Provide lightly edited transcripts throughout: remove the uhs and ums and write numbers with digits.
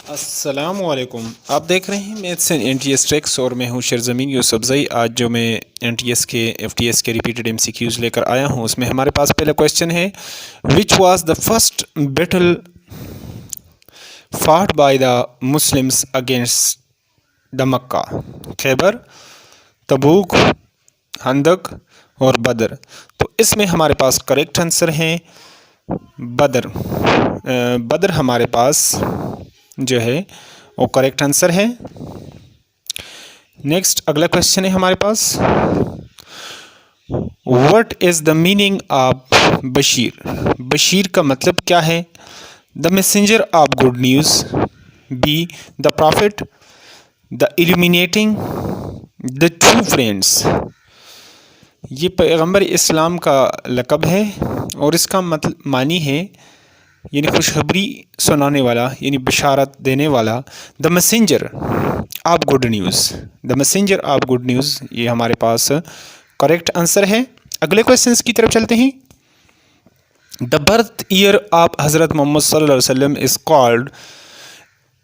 السلام علیکم. آپ دیکھ رہے ہیں maths and N T S tricks اور میں ہوں شرزمین یوسفزئی. آج جو میں این ٹی ایس کے ایف ٹی ایس کے ریپیٹڈ ایم سی کیوز لے کر آیا ہوں اس میں ہمارے پاس پہلا کویشچن ہے which was the first battle fought by the Muslims against the Mecca? Khaybar, Tabuk, Khandaq اور بدر. تو اس میں ہمارے پاس کریکٹ آنسر ہے بدر. بدر ہمارے پاس جو ہے وہ کریکٹ آنسر ہے. نیکسٹ اگلا کویشچن ہے ہمارے پاس what is the meaning of Bashir? Bashir کا مطلب کیا ہے؟ The messenger of good news, B the prophet, the illuminating, the true friends. یہ پیغمبر اسلام کا لقب ہے اور اس کا مطلب معنی ہے یعنی خوشخبری سنانے والا، یعنی بشارت دینے والا. دا messenger of good news, the messenger of good news یہ ہمارے پاس کریکٹ آنسر ہے. اگلے کویشچنس کی طرف چلتے ہیں. دا برتھ ایئر آف حضرت محمد صلی اللہ علیہ وسلم از کالڈ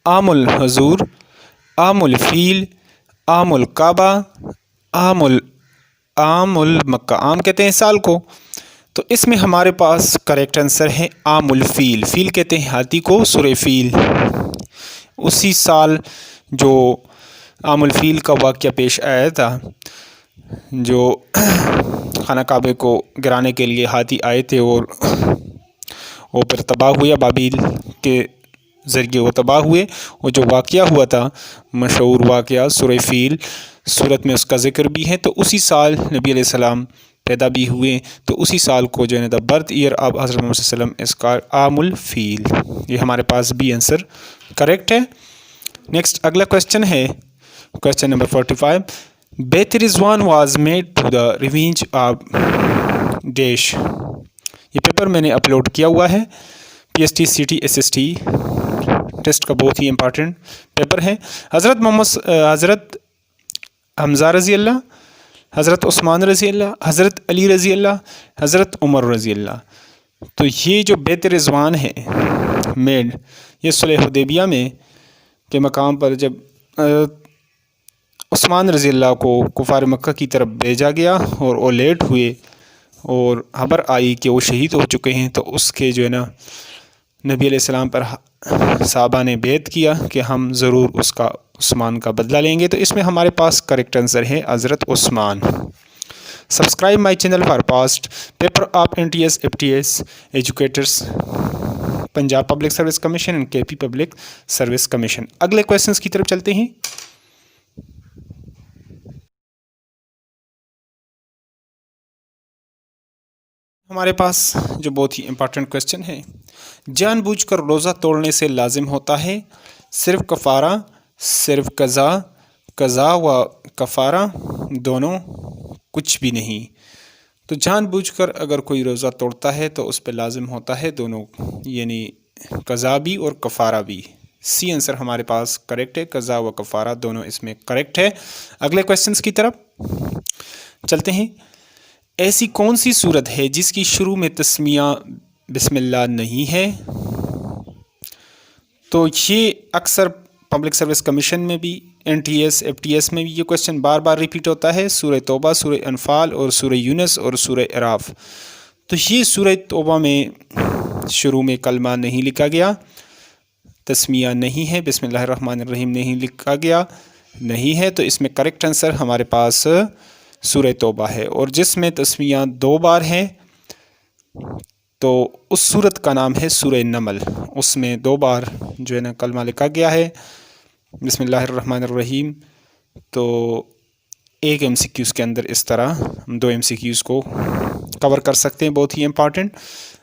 عام الحضور، عام الفیل، عام الکعبہ، عام المکہ. عام کہتے ہیں سال کو، تو اس میں ہمارے پاس کریکٹ آنسر ہے عام الفیل. فیل کہتے ہیں ہاتھی کو، سورہ فیل. اسی سال جو عام الفیل کا واقعہ پیش آیا تھا، جو خانہ کعبے کو گرانے کے لیے ہاتھی آئے تھے اور وہ پھر تباہ ہوئے، بابیل کے ذریعے وہ تباہ ہوئے. وہ جو واقعہ ہوا تھا مشہور واقعہ سورہ فیل، سورت میں اس کا ذکر بھی ہے. تو اسی سال نبی علیہ السلام پیدا بھی ہوئے، تو اسی سال کو جو ہے دا برتھ ایئر آف حضرت محمد صلی اللہ علیہ وسلم اس کا عام الفیل. یہ ہمارے پاس بھی آنسر کریکٹ ہے. نیکسٹ اگلا کویشچن ہے question number 45. Bait Rizwan was made to the revenge of dash. یہ پیپر میں نے اپلوڈ کیا ہوا ہے، P S T C T S S T test کا بہت ہی امپارٹنٹ پیپر ہے. حضرت حمزہ رضی اللہ، حضرت عثمان رضی اللہ، حضرت علی رضی اللہ، حضرت عمر رضی اللہ. تو یہ جو بیت رضوان ہے میڈ، یہ صلح حدیبیہ میں کے مقام پر جب عثمان رضی اللہ کو کفار مکہ کی طرف بھیجا گیا اور وہ لیٹ ہوئے اور خبر آئی کہ وہ شہید ہو چکے ہیں، تو اس کے جو ہے نا نبی علیہ السلام پر صحابہ نے بیعت کیا کہ ہم ضرور اس کا عثمان کا بدلہ لیں گے. تو اس میں ہمارے پاس کریکٹ آنسر ہے حضرت Usman. Subscribe my channel for past paper of N T S F T S educators, Punjab public service commission and K P public service commission. اگلے کویشچنس کی طرف چلتے ہیں. ہمارے پاس جو بہت ہی امپارٹنٹ کویشچن ہے، جان بوجھ کر روزہ توڑنے سے لازم ہوتا ہے صرف کفارہ، صرف قضا، قضا و کفارہ دونوں، کچھ بھی نہیں. تو جان بوجھ کر اگر کوئی روزہ توڑتا ہے تو اس پہ لازم ہوتا ہے دونوں، یعنی قضا بھی اور کفارہ بھی. سی آنسر ہمارے پاس کریکٹ ہے، قضا و کفارہ دونوں اس میں کریکٹ ہے. اگلے کویشچنس کی طرف چلتے ہیں. ایسی کون سی صورت ہے جس کی شروع میں تسمیہ بسم اللہ نہیں ہے؟ تو یہ اکثر پبلک سروس کمیشن میں بھی، N T S F T S میں بھی یہ کویشچن بار بار ریپیٹ ہوتا ہے. سورہ توبہ، سورہ انفال اور سورہ یونس اور سورہ اعراف. تو یہ سورہ توبہ میں شروع میں کلمہ نہیں لکھا گیا، تسمیہ نہیں ہے، بسم اللہ الرحمن الرحیم نہیں لکھا گیا نہیں ہے. تو اس میں کریکٹ آنسر ہمارے پاس سورہ توبہ ہے. اور جس میں تسمیہ 2 بار ہے تو اس سورت کا نام ہے سورہ نمل. اس میں 2 بار جو ہے نا کلمہ لکھا گیا ہے بسم اللہ الرحمن الرحیم. تو ایک ایم سی کیوز کے اندر اس طرح ہم 2 ایم سی کیوز کو کور کر سکتے ہیں، بہت ہی امپارٹنٹ.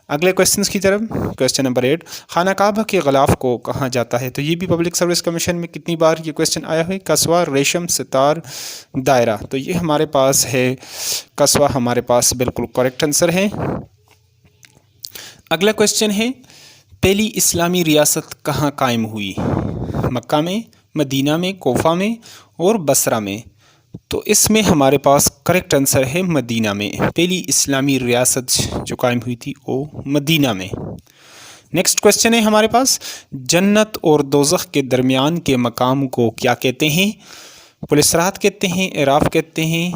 اگلے کویشچنس کی طرف کویشچن نمبر 8. خانہ کعبہ کے غلاف کو کہاں جاتا ہے؟ تو یہ بھی پبلک سروس کمیشن میں کتنی بار یہ کویشچن آیا ہے، قصوہ، ریشم، ستار، دائرہ. تو یہ ہمارے پاس ہے قصوہ، ہمارے پاس بالکل کریکٹ آنسر ہے. اگلا کویشچن ہے پہلی اسلامی ریاست کہاں قائم ہوئی؟ مکہ میں، مدینہ میں، کوفہ میں اور بصرہ میں. تو اس میں ہمارے پاس کریکٹ آنسر ہے مدینہ میں. پہلی اسلامی ریاست جو قائم ہوئی تھی وہ مدینہ میں. نیکسٹ کوشچن ہے ہمارے پاس، جنت اور دوزخ کے درمیان کے مقام کو کیا کہتے ہیں؟ پل صراط کہتے ہیں، اعراف کہتے ہیں،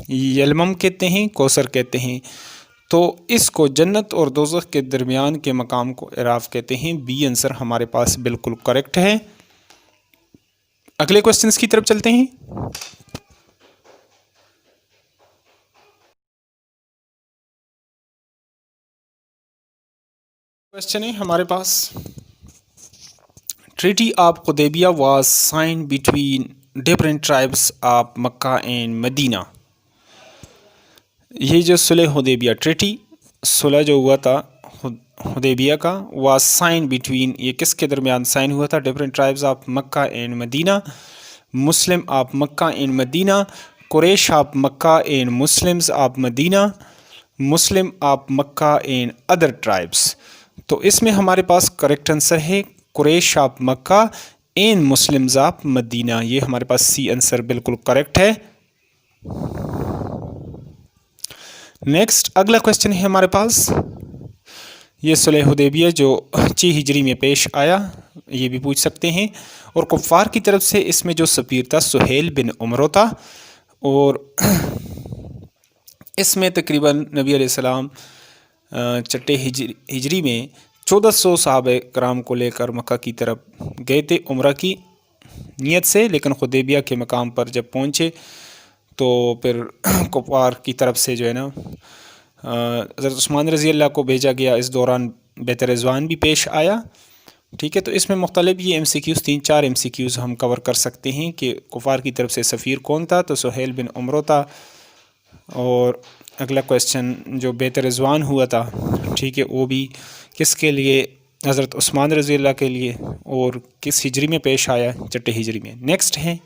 یلمم کہتے ہیں، کوثر کہتے ہیں۔ تو اس کو جنت اور دوزخ کے درمیان کے مقام کو اعراف کہتے ہیں۔ بی آنسر ہمارے پاس بالکل کریکٹ ہے۔ اگلے کوشچنس کی طرف چلتے ہیں۔ کوشچن ہے ہمارے پاس، treaty of Hudaibiya was sign between different tribes of Mecca and Medina. یہ جو صلح حدیبیہ ٹریٹی صلح جو ہوا تھا حدیبیہ کا، واز سائن بٹوین، یہ کس کے درمیان سائن ہوا تھا؟ Different tribes of Mecca and Medina, Muslim of Mecca and Medina, Quraish of Mecca and Muslims of Medina, Muslim of Mecca and other tribes. تو اس میں ہمارے پاس کریکٹ آنسر ہے Quraish of Mecca and Muslims of Medina. یہ ہمارے پاس C answer بالکل کریکٹ ہے۔ نیکسٹ اگلا کوشچن ہے ہمارے پاس، یہ صلح حدیبیہ جو 6 ہجری میں پیش آیا، یہ بھی پوچھ سکتے ہیں، اور کفار کی طرف سے اس میں جو سفیر تھا سہیل بن عمرو تھا، اور اس میں تقریباً نبی علیہ السلام 6 ہجری میں 1400 صحابہ کرام کو لے کر مکہ کی طرف گئے تھے عمرہ کی نیت سے، لیکن حدیبیہ کے مقام پر جب پہنچے تو پھر کفار کی طرف سے جو ہے نا حضرت عثمان رضی اللہ کو بھیجا گیا۔ اس دوران بیعت رضوان بھی پیش آیا، ٹھیک ہے۔ تو اس میں مختلف یہ MCQs 3-4 MCQs ہم کور کر سکتے ہیں کہ کفار کی طرف سے سفیر کون تھا، تو سہیل بن عمرو تھا۔ اور اگلا کویسچن جو بیعت رضوان ہوا تھا، ٹھیک ہے، وہ بھی کس کے لیے؟ حضرت عثمان رضی اللہ کے لیے، اور کس ہجری میں پیش آیا؟ 6 ہجری میں۔ نیکسٹ ہے،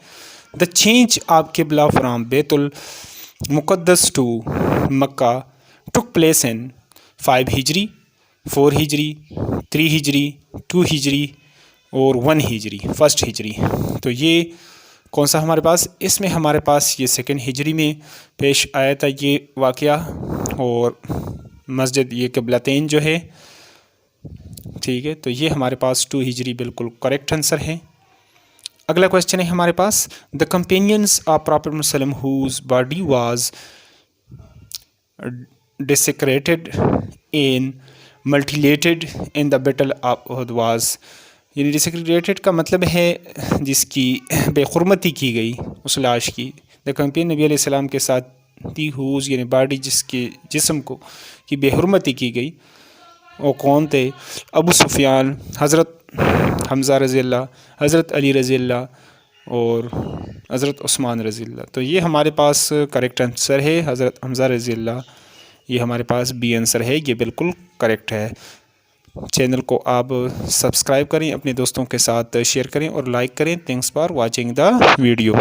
دا چینج آف قبلہ فرام بیت المقدس to Mecca took place in 5 ہجری، 4 ہجری، 3 ہجری، 2 ہجری اور 1 ہجری، 1 ہجری۔ تو یہ کون سا ہمارے پاس؟ اس میں ہمارے پاس یہ 2 ہجری میں پیش آیا تھا یہ واقعہ، اور مسجد یہ قبلتین جو ہے، ٹھیک ہے، تو یہ ہمارے پاس 2 ہجری بالکل کریکٹ آنسر ہے۔ اگلا کویسچن ہے ہمارے پاس، the companions of prophet Muhammad صلی اللہ علیہ وسلم whose body was desecrated and mutilated in the battle of Uhud was, یعنی ڈیسیکریٹڈ کا مطلب ہے جس کی بے حرمتی کی گئی اس لاش کی۔ دا کمپین نبی علیہ السلام کے ساتھ تھی، ہوز یعنی باڈی، جس کے جسم کو کی بے حرمتی کی گئی، وہ کون تھے؟ ابو سفیان، حضرت حمزہ رضی اللہ، حضرت علی رضی اللہ اور حضرت عثمان رضی اللہ۔ تو یہ ہمارے پاس کریکٹ آنسر ہے حضرت حمزہ رضی اللہ، یہ ہمارے پاس بی آنسر ہے، یہ بالکل کریکٹ ہے۔ چینل کو آپ سبسکرائب کریں، اپنے دوستوں کے ساتھ شیئر کریں اور لائک کریں۔ Thanks for watching the video.